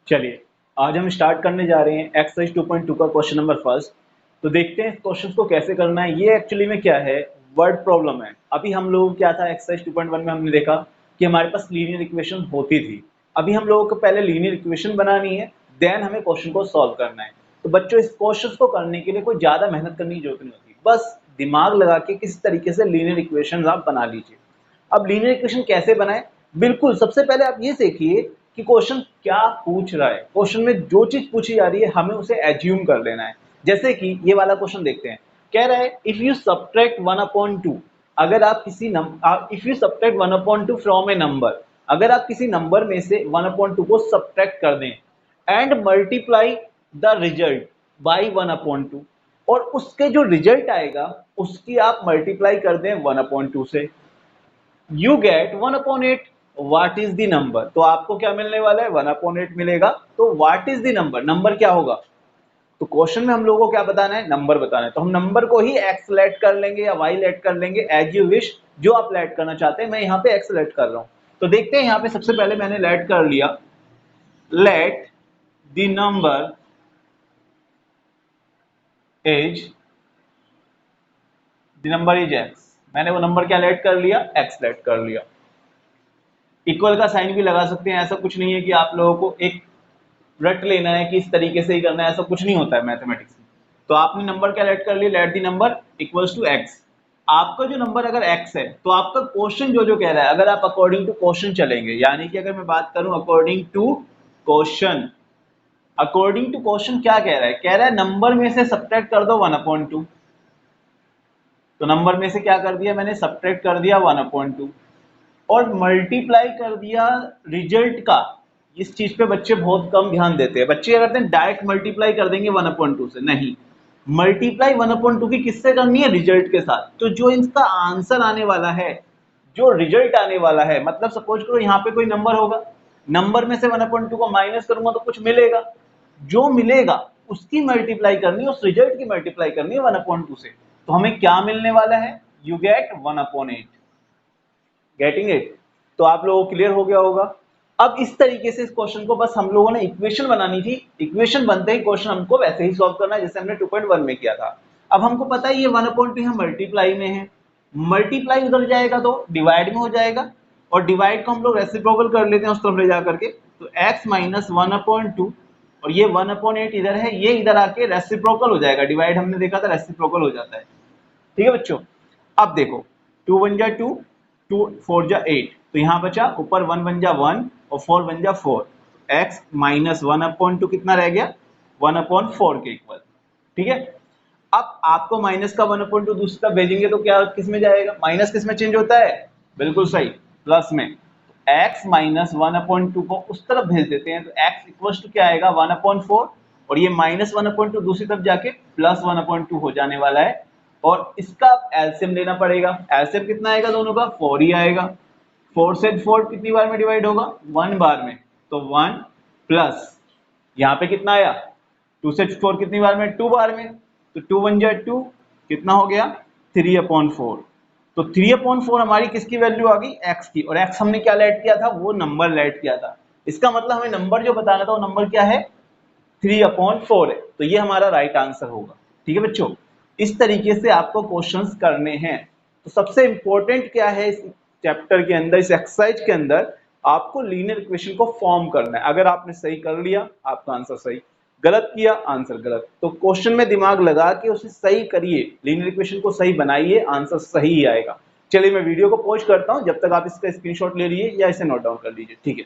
चलिए, आज हम स्टार्ट करने जा रहे हैं एक्सरसाइज 2.2 का क्वेश्चन नंबर फर्स्ट। तो देखते हैं क्वेश्चन को कैसे करना है। ये एक्चुअली में क्या है, वर्ड प्रॉब्लम है। अभी हम लोग क्या था, एक्सरसाइज 2.1 में हमने देखा कि हमारे पास लीनियर इक्वेशन होती थी। अभी हम लोगों को पहले लीनियर इक्वेशन बनानी है, देन हमें क्वेश्चन को सॉल्व करना है। तो बच्चों, इस क्वेश्चन को करने के लिए कोई ज़्यादा मेहनत करने की जरूरत नहीं होती, बस दिमाग लगा के किस तरीके से लीनियर इक्वेशन आप बना लीजिए। अब लीनियर इक्वेशन कैसे बनाएं, बिल्कुल सबसे पहले आप ये देखिए कि क्वेश्चन क्या पूछ रहा है। क्वेश्चन में जो चीज पूछी जा रही है हमें उसे एज्यूम कर लेना है। जैसे कि ये वाला क्वेश्चन देखते हैं, कह रहा है इफ यू सब्ट्रैक्ट 1/2, अगर आप किसी if you subtract 1/2 from A number, अगर आप किसी नंबर में से 1/2 को सब्ट्रैक्ट कर दें and multiply the result by 1/2, और उसके जो रिजल्ट आएगा उसकी आप मल्टीप्लाई कर दें 1/2 से, you get 1/8। What is the number, तो आपको क्या मिलने वाला है, 1/8 मिलेगा। तो what is the number, number क्या होगा। तो क्वेश्चन में हम लोगों को क्या बताना है, नंबर बताना है। तो हम नंबर को ही एक्स लेट कर लेंगे या वाई लेट कर लेंगे, एज यू विश, जो आप लेट करना चाहते हैं। मैं यहाँ पे एक्स लेट कर रहा हूँ। तो देखते हैं, यहाँ पे सबसे पहले मैंने लेट कर लिया, let the number is x. मैंने वो नंबर क्या लेट कर लिया, एक्स लेट कर लिया। इक्वल का साइन भी लगा सकते हैं, ऐसा कुछ नहीं है कि आप लोगों को एक रट लेना है कि इस तरीके से ही करना है, ऐसा कुछ नहीं होता है मैथमेटिक्स में। तो आपने नंबर क्या लेट कर लिया, let the number equals to x. आपका जो नंबर अगर एक्स है तो आपका क्वेश्चन जो जो कह रहा है, अगर आप अकॉर्डिंग टू क्वेश्चन चलेंगे, यानी कि अगर मैं बात करूं according to question, according to question क्या कह रहा है, कह रहा है नंबर में से सब्ट्रैक्ट कर दो 1/2। तो नंबर में से क्या कर दिया मैंने, सब्ट्रैक्ट कर दिया 1/2 और मल्टीप्लाई कर दिया रिजल्ट का। इस चीज पे बच्चे बहुत कम ध्यान देते हैं। बच्चे क्या करते हैं, डायरेक्ट मल्टीप्लाई कर देंगे 1/2 से, नहीं, मल्टीप्लाई 1/2 की किससे करनी है, रिजल्ट के साथ। तो जो इसका आंसर आने वाला है, जो रिजल्ट आने वाला है, मतलब सपोज करो यहाँ पे कोई नंबर होगा, नंबर में से 1/2 को माइनस करूंगा तो कुछ मिलेगा, जो मिलेगा उसकी मल्टीप्लाई करनी है, उस रिजल्ट की मल्टीप्लाई करनी है 1/2 से। तो हमें क्या मिलने वाला है, यू गेट 1/8। Getting it. तो आप लोगों को क्लियर हो गया होगा। अब इस तरीके से इस क्वेश्चन को बस हम लोगों ने इक्वेशन बनानी थी, इक्वेशन बनते ही क्वेश्चन हमको वैसे ही सॉल्व करना है जैसे हमने 2.1 में किया था। अब हमको पता है ये 1/2 यहाँ मल्टीप्लाई में है, मल्टीप्लाई उधर जाएगा तो डिवाइड में हो जाएगा, और डिवाइड को हम लोग रेसिप्रोकल कर लेते हैं उस तरफ ले जा करके। तो x माइनस 1/2 और ये 1/8 इधर है, ये इधर आके रेसिप्रोकल हो जाएगा। डिवाइड हमने देखा था रेसिप्रोकल हो जाता है, ठीक है बच्चों। अब देखो, 2 1 जा 2, 2 4 जा 8, तो यहाँ बचा ऊपर 1 1 जा 1 और 4 1 जा 4। x माइनस 1/2 कितना रह गया, 1/4 के इक्वल, ठीक है। अब आपको माइनस का 1/2 दूसरी तरफ भेजेंगे तो क्या किस में जाएगा, माइनस किस में चेंज होता है, बिल्कुल सही, प्लस में। x माइनस 1/2 को उस तरफ भेज देते हैं तो x इक्वल टू क्या आएगा, 1/4, और ये माइनस 1/2 दूसरी तरफ जाके प्लस 1/2 हो जाने वाला है। और इसका एलसीएम लेना पड़ेगा। एलसीएम कितना आएगा दोनों का, 4 ही आएगा। 4 से 4 कितनी बार में डिवाइड होगा, 1 बार में। तो 1 प्लस यहाँ पे कितना आया, 2 से 4 कितनी बार में, 2 बार में। तो 2 1 जा 2, कितना हो गया, 3/4। तो 3/4 हमारी किसकी वैल्यू आ गई, x की। और x हमने क्या लेट किया था, वो नंबर लेट किया था। इसका मतलब हमें नंबर जो बताना था वो नंबर क्या है, 3/4 है। तो ये हमारा राइट आंसर होगा, ठीक है बच्चों। इस तरीके से आपको क्वेश्चंस करने हैं। तो सबसे इंपॉर्टेंट क्या है इस चैप्टर के अंदर, इस एक्सरसाइज के अंदर, आपको लीनियर इक्वेशन को फॉर्म करना है। अगर आपने सही कर लिया आपका आंसर सही, गलत किया आंसर गलत। तो क्वेश्चन में दिमाग लगा के उसे सही करिए, लीनियर इक्वेशन को सही बनाइए, आंसर सही ही आएगा। चलिए मैं वीडियो को पॉज करता हूं, जब तक आप इसका स्क्रीनशॉट ले लीजिए या इसे नोट डाउन कर लीजिए, ठीक है।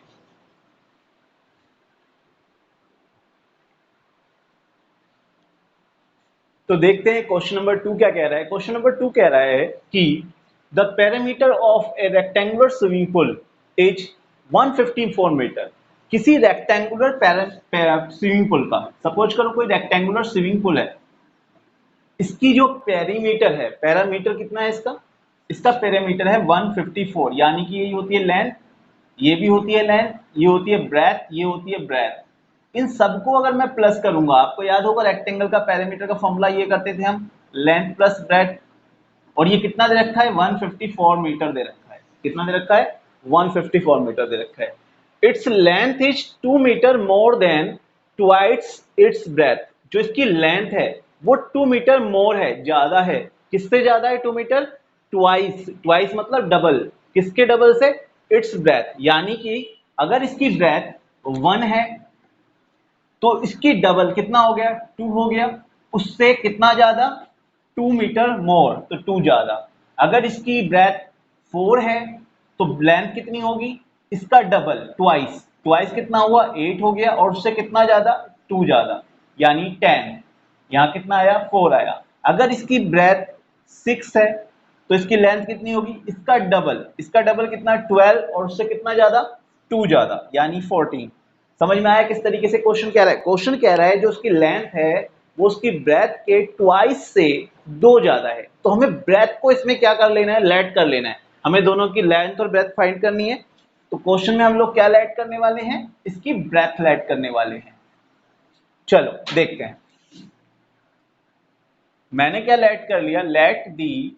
तो देखते हैं क्वेश्चन नंबर 2 क्या कह रहा है। क्वेश्चन नंबर 2 कह रहा है कि the parameter of a rectangular swimming pool is 154 metre. किसी रेक्टेंगुलर स्विमिंग पूल का, सपोज करो कोई रेक्टेंगुलर स्विमिंग पूल है, इसकी जो पेरीमीटर है, पैरामीटर कितना है इसका, इसका पैरामीटर है 154, यानी कि ये होती है लेंथ, ये भी होती है लेंथ, ये होती है ब्रेथ, ये होती है ब्रेथ। इन सबको अगर मैं प्लस करूंगा, आपको याद होगा रेक्टेंगल का पैरामीटर का फॉर्मूला ये करते थे हम, लेंथ प्लस ब्रेथ। और ये कितना दे रखा है, 154 मीटर दे रखा है। कितना दे रखा है, 154 मीटर दे रखा है। Its length is 2 metre more than twice its breadth. जो इसकी लेंथ है वो 2 मीटर मोर है, ज्यादा है। किससे ज्यादा है 2 मीटर? ट्वाइस। ट्वाइस मतलब डबल। किसके डबल से? It's breath. यानी कि अगर इसकी ब्रेथ 1 है तो इसकी डबल कितना हो गया? 2 हो गया। उससे कितना ज्यादा? 2 मीटर मोर, तो 2 ज्यादा। अगर इसकी ब्रेथ 4 है तो लेंथ कितनी होगी? इसका डबल, ट्वाइस। ट्वाइस कितना हुआ? 8 हो गया, और उससे कितना ज्यादा? 2 ज्यादा, यानी 10। यहाँ कितना आया? 4 आया। अगर इसकी ब्रेथ 6 है तो इसकी लेंथ कितनी होगी? इसका डबल। इसका डबल कितना? 12, और उससे कितना ज्यादा? 2 ज्यादा, यानी 14। समझ में आया किस तरीके से क्वेश्चन कह रहा है? क्वेश्चन कह रहा है जो उसकी लेंथ है वो उसकी ब्रेथ के ट्वाइस से 2 ज्यादा है। तो हमें ब्रेथ को इसमें क्या कर लेना है? लेट कर लेना है। हमें दोनों की लेंथ और ब्रेथ फाइंड करनी है। तो क्वेश्चन में हम लोग क्या लेट करने वाले हैं? इसकी ब्रेथ लेट करने वाले हैं। चलो देखते हैं। मैंने क्या लेट कर लिया? Let the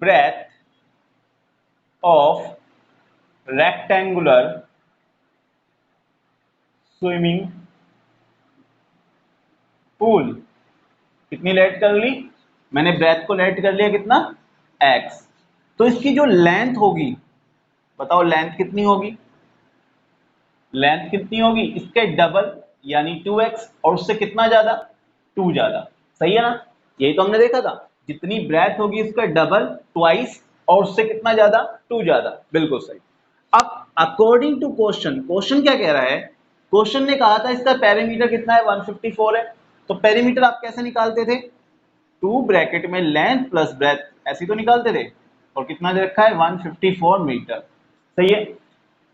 breadth of rectangular swimming pool. कितनी लेट कर ली? मैंने ब्रेथ को लेट कर लिया कितना? x। तो इसकी जो लेंथ होगी, बताओ लेंथ कितनी होगी? लेंथ कितनी होगी? इसके डबल, यानी 2x, और उससे कितना ज्यादा? 2 ज्यादा। सही है ना? यही तो हमने देखा था। जितनी ब्रेथ होगी इसका डबल, ट्वाइस, और उससे कितना ज्यादा? 2 ज्यादा। बिल्कुल सही। अब अकॉर्डिंग टू क्वेश्चन, क्वेश्चन क्या कह रहा है? क्वेश्चन ने कहा था इसका पेरीमीटर कितना है? 154 है। तो पेरीमीटर आप कैसे निकालते थे? 2 ब्रैकेट में लेंथ प्लस ब्रेथ, ऐसे तो निकालते थे। और कितना दे रखा है? 154 मीटर। सही है।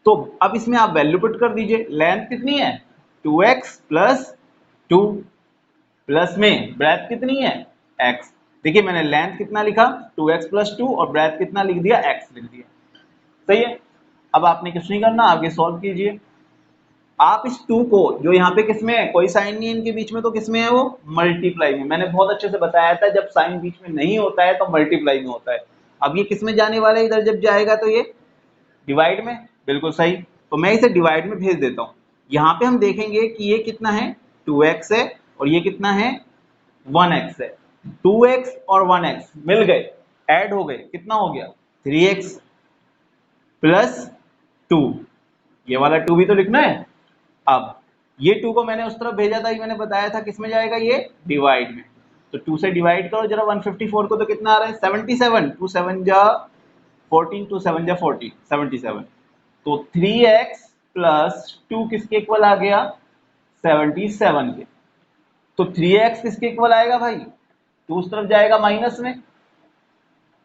तो अब इसमें आप वैल्यू पुट कर दीजिए। लेंथ कितनी है? 2x प्लस 2, प्लस में ब्रेथ कितनी है? x। देखिए मैंने लेंथ कितना लिखा? 2x प्लस 2, और ब्रेथ कितना लिख दिया? x लिख दिया। सही है। अब आपने कुछ नहीं करना, आगे सॉल्व कीजिए। आप इस 2 को, जो यहाँ पे किसमें है? कोई साइन नहीं है इनके बीच में, तो किसमें है वो? मल्टीप्लाई में। मैंने बहुत अच्छे से बताया था जब साइन बीच में नहीं होता है तो मल्टीप्लाई में होता है। अब ये किसमें जाने वाला है? इधर जब जाएगा तो ये डिवाइड में। बिल्कुल सही। तो मैं इसे डिवाइड में भेज देता हूँ। यहाँ पे हम देखेंगे कि ये कितना है? 2x है, और ये कितना है? 1x है। 2x और 1x मिल गए, ऐड हो गए, कितना हो गया? 3x plus 2। ये वाला 2 भी तो लिखना है। अब ये 2 को मैंने उस तरफ भेजा था, ये मैंने बताया था किसमें जाएगा? ये डिवाइड में। तो 2 से डिवाइड करो जरा 154 को, तो कितना आ रहा है? 77। 2 7 जा 14, 2 7 जा 40, 77। तो 3x प्लस 2 किसके इक्वल आ गया? 77 के। तो 3x किसके इक्वल आएगा भाई? 2 उस तरफ जाएगा माइनस में,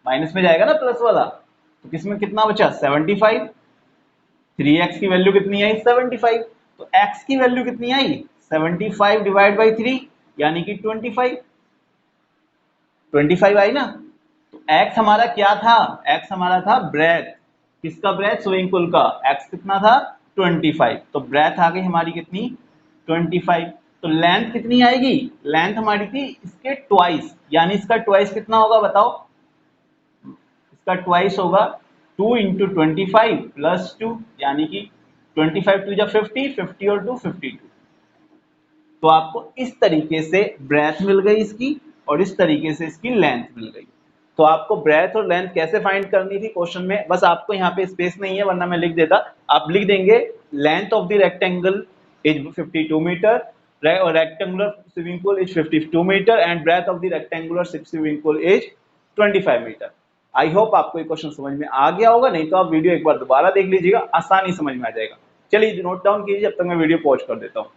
माइनस में जाएगा ना प्लस वाला। तो किसमें कितना बचा? 75। 3x की वैल्यू कितनी आई? 75। तो x की वैल्यू कितनी आई? 75 डिवाइड बाई 3, यानी कि 25। 25 आई ना? तो x हमारा क्या था? x हमारा था ब्रेथ। किसका ब्रेथ? स्विमिंग पूल का। x कितना था? 25। तो ब्रेथ आ गई हमारी कितनी? 25। तो लेंथ कितनी आएगी? लेंथ हमारी थी इसके ट्वाइस, यानी इसका ट्वाइस कितना होगा बताओ? इसका ट्वाइस होगा 2 इंटू 25 प्लस 2, यानी कि 25 टू जा 50, 50 और 2 52। तो आपको इस तरीके से ब्रेथ मिल गई इसकी, और इस तरीके से इसकी लेंथ मिल गई। तो आपको ब्रेथ और लेंथ कैसे फाइंड करनी थी क्वेश्चन में, बस आपको यहाँ पे स्पेस नहीं है वरना मैं लिख देता। आप लिख देंगे length of the rectangle is 52 metre, rectangular swimming pool is 52 metre, and breadth of the rectangular swimming pool is 25 metre. I hope आपको ये क्वेश्चन समझ में आ गया होगा, नहीं तो आप वीडियो एक बार दोबारा देख लीजिएगा, आसानी समझ में आ जाएगा। चलिए नोट डाउन कीजिए, जब तक मैं वीडियो पॉज कर देता हूँ।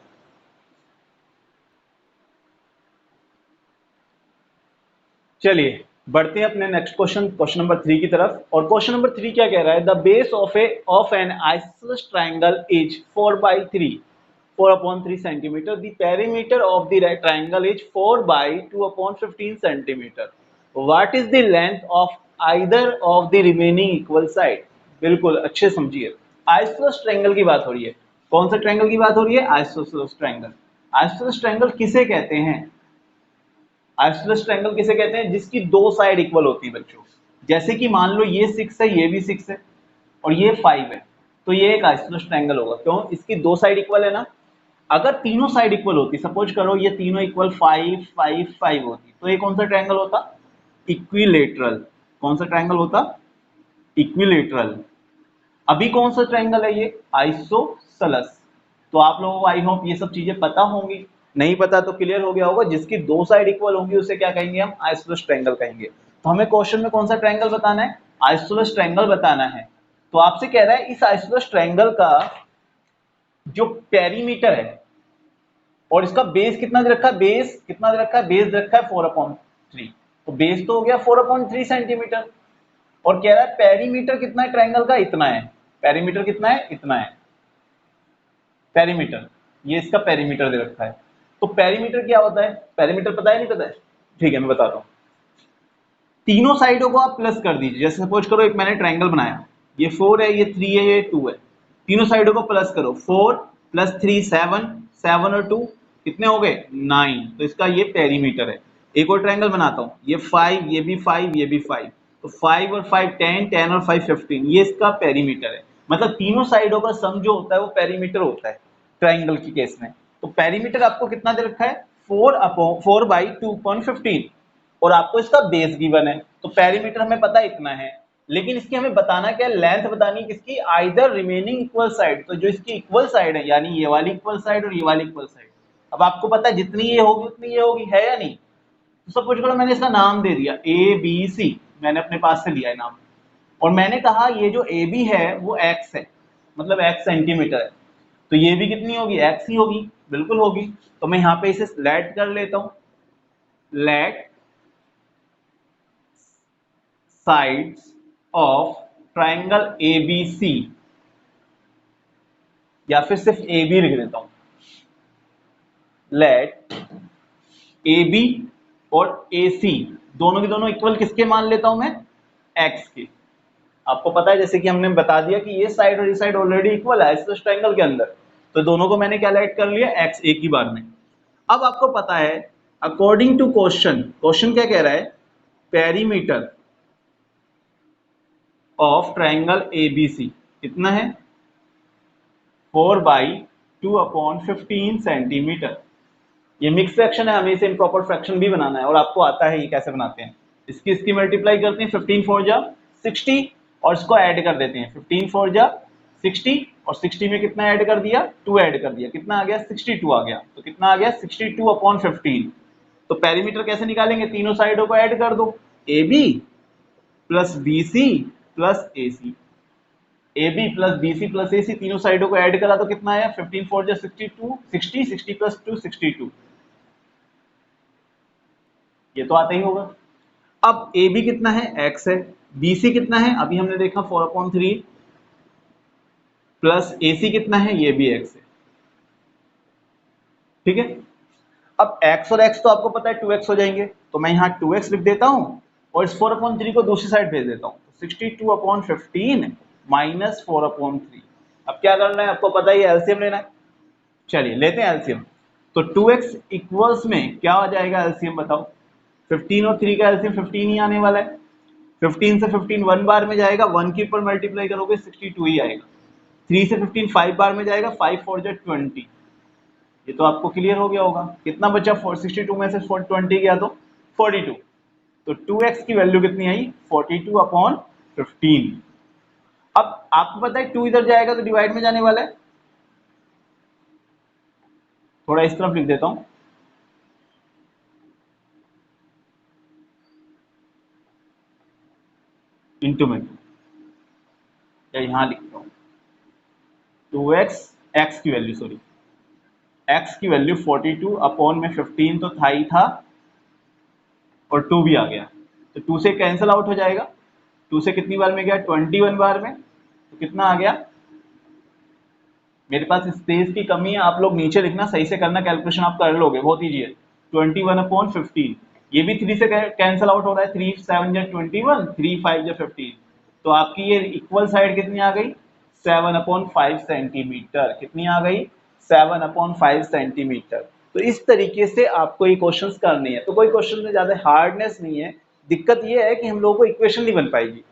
चलिए बढ़ते हैं अपने नेक्स्ट क्वेश्चन, क्वेश्चन नंबर 3 की तरफ। और क्वेश्चन नंबर 3 क्या कह रहा है? The base of N isosceles triangle is 4/3, 4/3 centimetre. The perimeter of the triangle is 4/2/15 centimetre. What is the length of either of the remaining equal side? बिल्कुल अच्छे समझिए, आइसोसेलेस ट्रायंगल की बात हो रही है। कौन सा ट्रायंगल की बात हो रही है? Isosceles triangle. आइसोसेलेस ट्रायंगल किसे कहते हैं? आइसोसेलेस ट्रायंगल किसे कहते हैं? जिसकी दो साइड इक्वल होती है बच्चों। जैसे कि मान लो ये 6 है, ये भी 6 है, और ये 5 है। तो ये एक आइसोसेलेस ट्रायंगल होगा। क्यों? इसकी दो साइड इक्वल है ना। अगर तीनों साइड इक्वल होती, सपोज करो ये तीनों इक्वल 5 5 5 होती, तो ये कौन सा ट्रायंगल होता? इक्विलेटरल। कौन सा ट्रायंगल होता? इक्विलेटरल। अभी कौन सा ट्रायंगल है ये? आइसोसेलेस। तो आप लोगों को आई होप ये सब चीजें पता होंगी। नहीं पता तो क्लियर हो गया होगा, जिसकी दो साइड इक्वल होंगी उसे क्या कहेंगे हम? आइसोसेलेस ट्रायंगल कहेंगे। तो हमें क्वेश्चन में कौन सा ट्रायंगल बताना है? आइसोसेलेस ट्रायंगल बताना है। तो आपसे कह रहा है इस आइसोसेलेस ट्रायंगल का जो पेरीमीटर है और इसका बेस कितना दे रखा है? बेस कितना दे रखा है? बेस दे रखा है 4/3। तो बेस तो हो गया 4/3 सेंटीमीटर, और कह रहा है पेरीमीटर कितना है ट्रायंगल का? इतना है। पेरीमीटर कितना है? इतना है पेरीमीटर। ये इसका पेरीमीटर दे रखा है। तो पेरीमीटर क्या होता है? पेरीमीटर पता है नहीं पता है? ठीक है, मैं बताता हूँ। तीनों साइडों को आप प्लस कर दीजिए। जैसे सपोज करो एक मैंने ट्रायंगल बनाया, ये 4 है, ये 3 है, ये 2 है। तीनों साइडों को प्लस करो। 4 + 3 7, 7 और 2 कितने हो गए? 9। तो इसका ये पेरीमीटर है। एक और ट्रायंगल बनाता हूँ, ये 5, ये भी 5, ये भी 5। तो 5 और 5 10, 10 और 5 15, ये इसका पेरीमीटर है। मतलब तीनों साइडों का सम जो होता है वो पेरीमीटर होता है ट्रायंगल के केस में। तो पेरीमीटर आपको कितना दे रखा है? 4/2.15, और आपको इसका बेस गिवन है। तो पेरीमीटर हमें पता है इतना है, लेकिन इसकी हमें बताना क्या है? लेंथ बतानी है किसकी? Either remaining equal side. तो जो इसकी इक्वल साइड है, यानी ये वाली इक्वल साइड और ये वाली इक्वल साइड। अब आपको पता है जितनी ये होगी उतनी ये होगी, है या नहीं? तो सपोज करो मैंने इसका नाम दे दिया ABC, मैंने अपने पास से लिया है नाम, और मैंने कहा ये जो AB है वो x है, मतलब x सेंटीमीटर है। तो ये भी कितनी होगी? x ही होगी, बिल्कुल होगी। तो मैं यहाँ पे इसे लेट कर लेता हूँ, late sides of triangle ABC, या फिर सिर्फ AB लिख देता हूं। लेट AB और AC दोनों के दोनों इक्वल किसके मान लेता हूं मैं? X के। आपको पता है जैसे कि हमने बता दिया कि ये साइड और ये साइड ऑलरेडी इक्वल है इस ट्रायंगल के अंदर, तो दोनों को मैंने क्या लेट कर लिया? X एक ही बार में। अब आपको पता है अकॉर्डिंग टू क्वेश्चन, क्वेश्चन क्या कह रहा है? पेरीमीटर ऑफ ट्रायंगल ABC कितना है? 4/2/15 सेंटीमीटर। ये मिक्स फ्रैक्शन है, हमें इसे इम्प्रॉपर फ्रैक्शन भी बनाना है, और आपको आता है ये कैसे बनाते हैं। इसकी मल्टीप्लाई करते हैं, 15 4 जा 60, और इसको ऐड कर देते हैं। 15 4 जा 60, और 60 में कितना ऐड कर दिया? 2 ऐड कर दिया। कितना आ गया? 62 आ गया। तो कितना आ गया? 62/15। तो पेरीमीटर कैसे निकालेंगे? तीनों साइडों को ऐड कर दो, AB + BC + AC। AB + BC + AC तीनों साइडों को ऐड करा तो कितना आया? 15 4 जा 62, 60, 60 + 2 62। ये तो आता ही होगा। अब AB कितना है? X है। BC कितना है? अभी हमने देखा 4/3, प्लस AC कितना है? ये भी X है। ठीक है। अब X और X तो आपको पता है 2X हो जाएंगे, तो मैं यहाँ 2X लिख देता हूँ और इस 4/3 को दूसरी साइड भेज देता हूँ। 62/15 - 4/3। अब क्या करना है? आपको पता ही है, एलसीएम लेना है। चलिए लेते हैं एलसीएम। तो 2x इक्वल्स में क्या हो जाएगा एलसीएम बताओ? 15 और 3 का एलसीएम 15 ही आने वाला है। 15 से 15 1 बार में जाएगा, 1 के ऊपर मल्टीप्लाई करोगे 62 ही आएगा। 3 से 15 5 बार में जाएगा, 5 4 जा 20। ये तो आपको क्लियर हो गया होगा। कितना बचा? 462 में से 420 गया तो 42। तो 2x की वैल्यू कितनी आई? 42/15। अब आपको पता है 2 इधर जाएगा तो डिवाइड में जाने वाला है, थोड़ा इस तरफ लिख देता हूं। इंटू में, या यहां लिखता हूं 2x, x की वैल्यू, सॉरी x की वैल्यू 42/15 तो था ही था, और 2 भी आ गया। तो 2 से कैंसिल आउट हो जाएगा। 2 से कितनी बार में गया? 21 बार में। तो कितना आ गया? मेरे पास स्पेस की कमी है, आप लोग नीचे लिखना, सही से करना, कैलकुलेशन आप कर लोगे, बहुत ईजी है। 21/15, ये भी 3 से कैंसिल आउट हो रहा है। 3 7 जा 21, 3 5 जा 15। तो आपकी ये इक्वल साइड कितनी आ गई? 7/5 सेंटीमीटर। कितनी आ गई? 7/5 सेंटीमीटर। तो इस तरीके से आपको ये क्वेश्चंस करने हैं। तो कोई क्वेश्चन में ज्यादा हार्डनेस नहीं है, दिक्कत ये है कि हम लोगों को इक्वेशन नहीं बन पाएगी।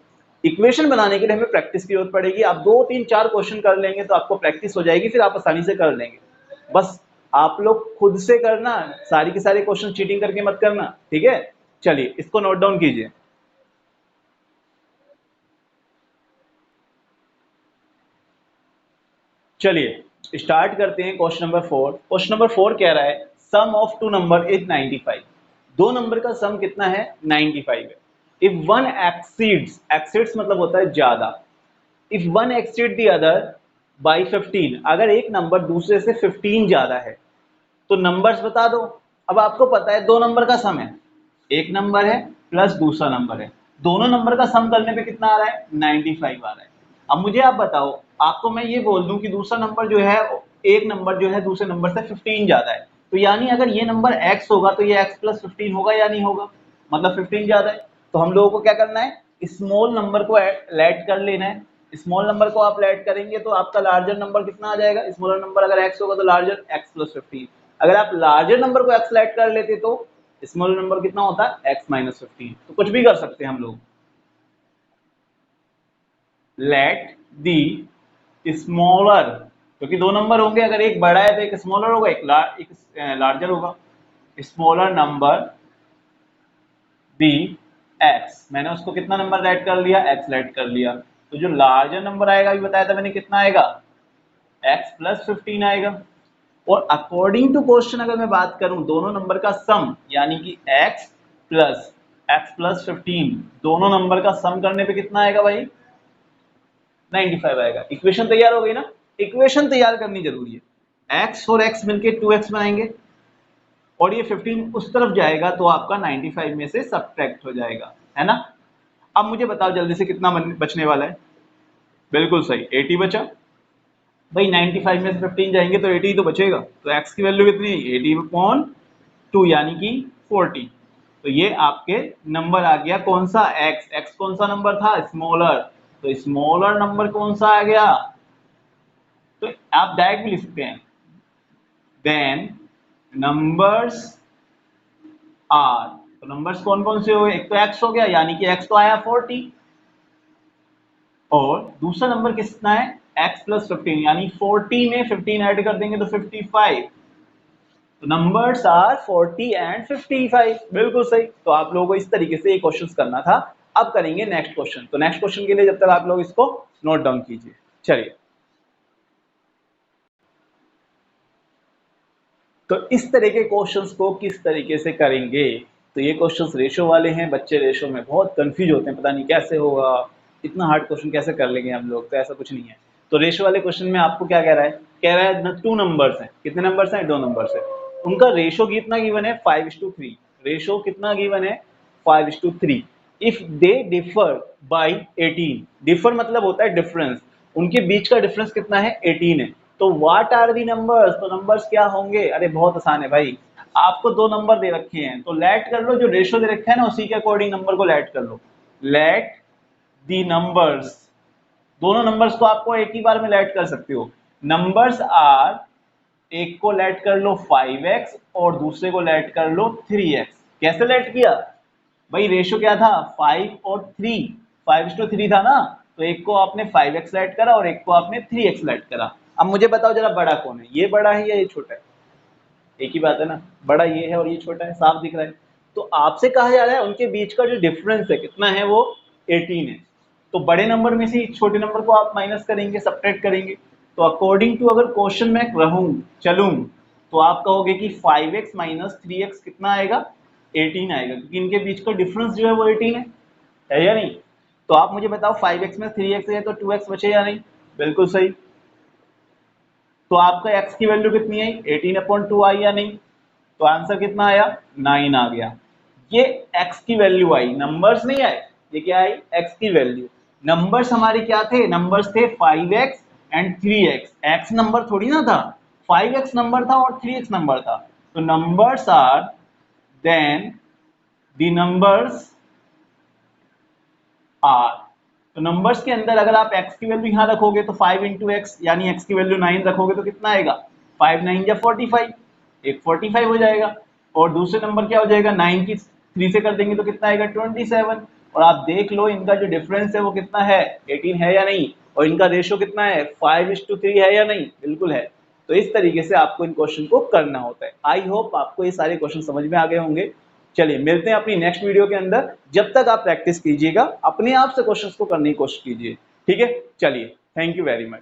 इक्वेशन बनाने के लिए हमें प्रैक्टिस की जरूरत पड़ेगी। आप 2 3 4 क्वेश्चन कर लेंगे तो आपको प्रैक्टिस हो जाएगी, फिर आप आसानी से कर लेंगे। बस आप लोग खुद से करना, सारी के सारे क्वेश्चन चीटिंग करके मत करना, ठीक है। चलिए इसको नोट डाउन कीजिए। चलिए स्टार्ट करते हैं क्वेश्चन नंबर 4। क्वेश्चन नंबर 4 कह रहा है सम ऑफ टू नंबर इज 95। दो नंबर का सम कितना है? 95 है। इफ वन एक्सीड्स मतलब होता है ज्यादा। If one exceed the other by 15, अगर एक नंबर दूसरे से 15 ज्यादा है तो नंबर्स बता दो। अब आपको पता है दो नंबर का सम है, एक नंबर है प्लस दूसरा नंबर है, दोनों नंबर का सम करने पे कितना आ रहा है? 95 आ रहा है। अब मुझे आप बताओ, आपको मैं ये बोल दूं कि दूसरा नंबर जो है, एक नंबर जो है दूसरे नंबर से 15 ज्यादा है, तो यानी अगर ये नंबर x होगा तो ये x प्लस 15 होगा या नहीं होगा? मतलब 15 ज्यादा है। तो हम लोगों को क्या करना है? स्मॉल नंबर को लेट कर लेना है। स्मॉल नंबर को आप लेट करेंगे तो आपका लार्जर नंबर कितना आ जाएगा? स्मॉलर नंबर अगर x होगा तो लार्जर x प्लस 15। अगर आप लार्जर नंबर को x लेट कर लेते तो स्मॉलर नंबर कितना होता है? x minus 15। तो कुछ भी कर सकते हैं हम लोग। लेट दी स्मॉलर, क्योंकि दो नंबर होंगे, अगर एक बड़ा है तो एक स्मॉलर होगा, एक लार्जर होगा। स्मॉलर नंबर बी एक्स, मैंने उसको कितना नंबर लेट कर लिया? एक्स लेट कर लिया। तो जो लार्जर नंबर आएगा, अभी बताया था मैंने, कितना आएगा? एक्स प्लस 15 आएगा। और अकॉर्डिंग टू क्वेश्चन अगर मैं बात करूं, दोनों नंबर का सम यानी कि एक्स प्लस 15 दोनों नंबर का सम करने पे कितना आएगा भाई? 95 आएगा। इक्वेशन तैयार हो गई ना? इक्वेशन तैयार करनी जरूरी है। x और x मिलके 2x बनाएंगे और ये 15 उस तरफ जाएगा तो आपका 95 में से सब्ट्रैक्ट हो जाएगा, है ना। अब मुझे बताओ जल्दी से कितना बचने वाला है? बिल्कुल सही, 80 बचा। भाई 95 में से 15 जाएंगे तो 80 तो बचेगा। तो x की वैल्यू कितनी है? 80/2 यानी कि 40। तो ये आपके नंबर आ गया। कौन सा? x कौन सा नंबर था? स्मॉलर। तो स्मॉलर नंबर कौन सा आ गया? तो आप डायरेक्ट भी लिख सकते हैं, देन नंबर्स आर। तो नंबर्स कौन कौन से हो गए? एक तो x हो गया यानी कि x तो आया 40, और दूसरा नंबर कितना है? x प्लस 15 यानी 40 में 15 ऐड कर देंगे तो 55। तो नंबर्स आर 40 एंड 55। बिल्कुल सही। तो आप लोगों को इस तरीके से ये क्वेश्चंस करना था। अब करेंगे नेक्स्ट क्वेश्चन। तो नेक्स्ट क्वेश्चन के लिए जब तक आप लोग इसको नोट डाउन कीजिए। चलिए, तो इस तरह के क्वेश्चंस को किस तरीके से करेंगे? तो ये क्वेश्चंस रेशो वाले हैं। बच्चे रेशो में बहुत कंफ्यूज होते हैं, पता नहीं कैसे होगा, इतना हार्ड क्वेश्चन कैसे कर लेंगे हम लोग। तो ऐसा कुछ नहीं है। तो रेशो वाले क्वेश्चन में आपको क्या कह रहा है? कह रहा है टू नंबर्स हैं। कितने नंबर्स हैं? दो नंबर्स है। उनका रेशो कितना गिवन है? 5:3। रेशो कितना गिवन है? 5:3। If they differ by 18, differ मतलब होता है डिफरेंस, उनके बीच का डिफरेंस कितना है? 18 है। तो व्हाट आर दी नंबर्स? तो नंबर्स क्या होंगे? अरे बहुत आसान है भाई, आपको दो नंबर दे रखे हैं तो लेट कर लो, जो रेशियो दे रखा है ना उसी के अकॉर्डिंग नंबर को लेट कर लो। लेट दी नंबर्स, दोनों नंबर्स को आपको एक ही बार में लेट कर सकते हो। नंबर्स आर, एक को लेट कर लो 5x और दूसरे को लेट कर लो 3x। कैसे लेट किया भाई? रेशियो क्या था? 5 और 3, 5:3 था ना। तो एक को आपने 5x लेट करा और एक को आपने 3x लेट करा। अब मुझे बताओ जरा बड़ा कौन है? ये बड़ा है या ये छोटा है? एक ही बात है ना, बड़ा ये है और ये छोटा है, साफ दिख रहा है। तो आपसे कहा जा रहा है उनके बीच का जो डिफरेंस है कितना है? वो 18 है। तो बड़े नंबर में से छोटे नंबर को आप माइनस करेंगे, सब्ट्रैक्ट करेंगे। तो अकॉर्डिंग टू अगर क्वेश्चन में रहूं चलूं तो आप कहोगे कि 5x माइनस 3x कितना आएगा? 18 आएगा, क्योंकि इनके बीच का डिफरेंस जो है वो 18 है या नहीं? तो आप मुझे बताओ 5x में 3x है तो 2x बचे या नहीं? बिल्कुल सही। तो आपका x की वैल्यू कितनी आई? 18/2 आई या नहीं? तो आंसर कितना आया? 9 आ गया। ये x की वैल्यू आई, नंबर्स नहीं आए। ये क्या आई? x की वैल्यू। नंबर्स हमारे क्या थे? नंबर्स थे 5x and 3x। x number थोड़ी ना था, 5x नंबर था और 3x नंबर था। तो numbers are then the numbers are. तो नंबर्स के अंदर अगर आप x की वैल्यू यहां रखोगे तो 5 इंटू एक्स यानी x की वैल्यू 9 रखोगे तो कितना आएगा? 5 9 या 45, एक 45 हो जाएगा। और दूसरे नंबर क्या हो जाएगा? 9 की 3 से कर देंगे तो कितना आएगा? 27। और आप देख लो इनका जो डिफरेंस है वो कितना है, 18 है या नहीं, और इनका रेशो कितना है, 5:3 है या नहीं, बिल्कुल है। तो इस तरीके से आपको इन क्वेश्चन को करना होता है। आई होप आपको ये सारे क्वेश्चन समझ में आ गए होंगे। चलिए मिलते हैं अपनी नेक्स्ट वीडियो के अंदर। जब तक आप प्रैक्टिस कीजिएगा, अपने आप से क्वेश्चंस को करने की कोशिश कीजिए। ठीक है, चलिए, थैंक यू वेरी मच।